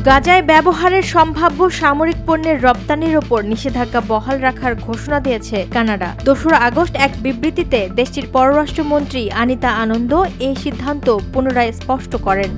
গাজায় ব্যবহারের সম্ভাব্য সামরিক পণ্যের রপ্তানির ওপর নিষেধাজ্ঞা বহাল রাখার ঘোষণা দিয়েছে কানাডা। ২রা আগস্ট এক বিবৃতিতে দেশটির পররাষ্ট্রমন্ত্রী আনিতা আনন্দ এই সিদ্ধান্ত পুনরায় স্পষ্ট করেন।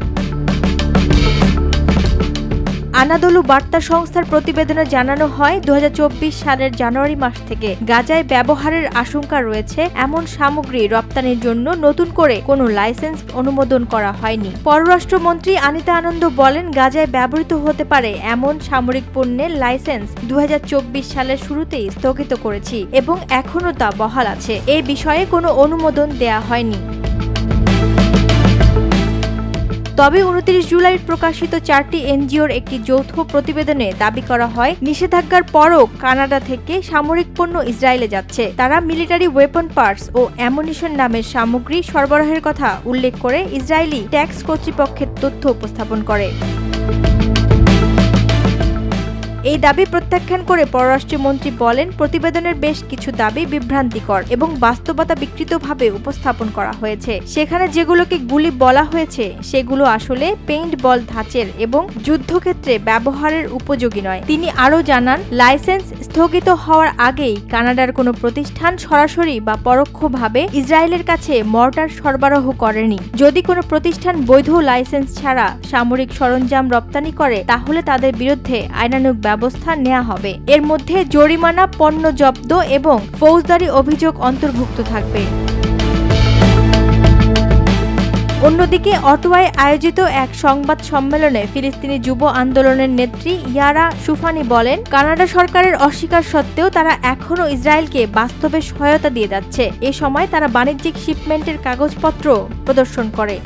আনাদোলু বার্তা সংস্থার প্রতিবেদনে জানানো হয় ২০২৪ সালের জানুয়ারি মাস থেকে গাজায় ব্যবহারের আশঙ্কা রয়েছে এমন সামগ্রী রপ্তানির জন্য নতুন করে কোনো লাইসেন্স অনুমোদন করা হয়নি। পররাষ্ট্রমন্ত্রী আনিতা আনন্দ বলেন, গাজায় ব্যবহৃত হতে পারে এমন সামরিক পণ্যের লাইসেন্স ২০২৪ সালের শুরুতেই স্থগিত করেছি এবং এখনও তা বহাল আছে। এ বিষয়ে কোনো অনুমোদন দেয়া হয়নি। তবে ২৯ জুলাই প্রকাশিত ৪টি এনজিওর একটি যৌথ প্রতিবেদনে দাবি করা হয়, নিষেধাজ্ঞার পরও কানাডা থেকে সামরিক পণ্য ইসরায়েলে যাচ্ছে। তারা মিলিটারি ওয়েপন পার্টস ও অ্যামুনিশন নামের সামগ্রী সরবরাহের কথা উল্লেখ করে ইসরায়েলি ট্যাক্স কর্তৃপক্ষের তথ্য উপস্থাপন করে। এই দাবি প্রত্যাখ্যান করে পররাষ্ট্রমন্ত্রী বলেন, প্রতিবেদনের বেশ কিছু দাবি বিভ্রান্তিকর এবং বাস্তবতা বিকৃতভাবে উপস্থাপন করা হয়েছে। সেখানে যেগুলোকে গুলি বলা হয়েছে সেগুলো আসলে পেইন্ট বল ধাঁচের এবং যুদ্ধক্ষেত্রে ব্যবহারের উপযোগী নয়। তিনি আরও জানান, লাইসেন্স স্থগিত হওয়ার আগেই কানাডার কোনো প্রতিষ্ঠান সরাসরি বা পরোক্ষভাবে ইসরায়েলের কাছে মর্টার সরবরাহ করেনি। যদি কোনো প্রতিষ্ঠান বৈধ লাইসেন্স ছাড়া সামরিক সরঞ্জাম রপ্তানি করে তাহলে তাদের বিরুদ্ধে আইনানুগ ব্যবস্থা নেওয়া হবে। এর মধ্যে জরিমানা, পণ্য জব্দ এবং ফৌজদারি অভিযোগ অন্তর্ভুক্ত থাকবে। অন্যদিকে অটোয়ায় আয়োজিত এক সংবাদ সম্মেলনে ফিলিস্তিনি যুব আন্দোলনের নেত্রী ইয়ারা সুফানি বলেন, কানাডা সরকারের অস্বীকার সত্ত্বেও তারা এখনও ইসরায়েলকে বাস্তবে সহায়তা দিয়ে যাচ্ছে। এ সময় তারা বাণিজ্যিক শিপমেন্টের কাগজপত্র প্রদর্শন করে।